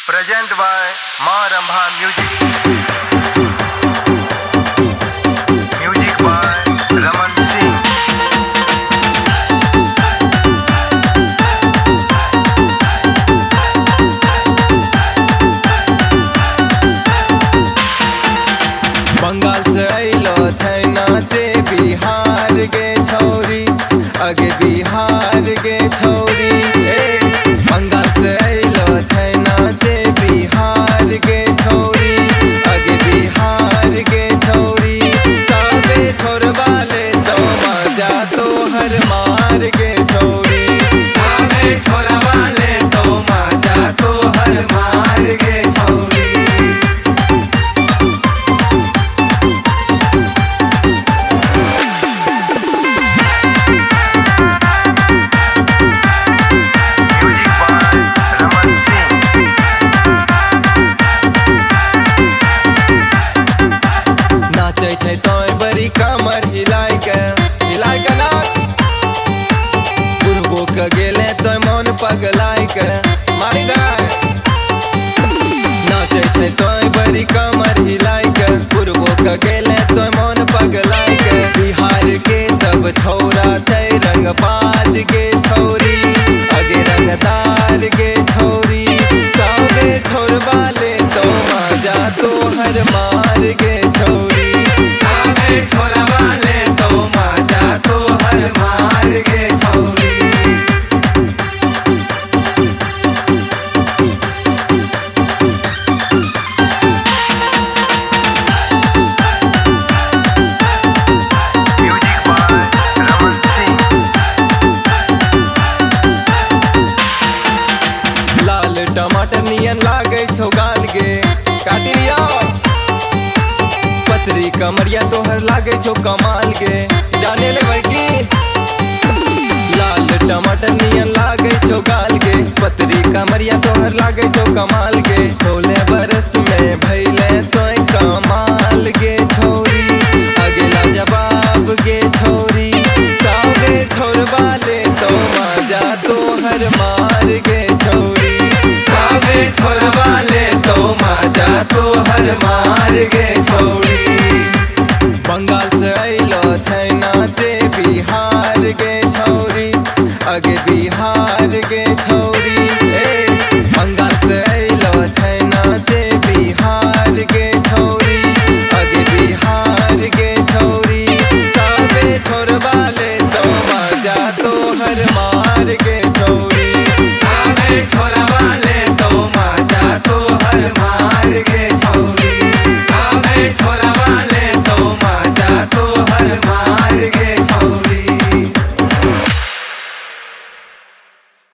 Present by Ma Rambha Music. Music by Raman Singh. Bengal से अइलो छै नाचे बिहार के छौरी, आगे बिहार के छौरी। बंगाल से अइलो छै नाचे बिहार के छौरी, आगे बिहार के छौरी। सबे छोरबा ले तो मजा तोहर मार के छौरी, सबे छोरबा ले तो मजा तोहर मार के छौरी। Music by Raman Singh. नाचे छै तोय बड़ी कमर हिलाय के नाच। बुढ़बो के गेले तोय मन पगलाय के मारी दे। नाचे छै तोय बड़ी कमर हिलाय के, बुढ़बो के गेले तोय मन पगलाय के। बिहार के सब छौरा छै रंगबाज के छौरी, आगे रंगदार के छौरी। सबे छोरबा ले तो मजा तोहर मार के छौरी, सबे छोरबा ले तो मजा तोहर मार के छौरी। Music by Raman Singh. लाल टमाटर नियन लागे छौ गाल गे, काटी लिया। पतरी कमरिया तोहर लागे छौ कमाल गे, जाने ले भाई की। लाल टमाटर नियन लागे छौ गाल गे, पतरी कमरिया तोहर लागे छौ कमाल गे। 16 बरस में भइल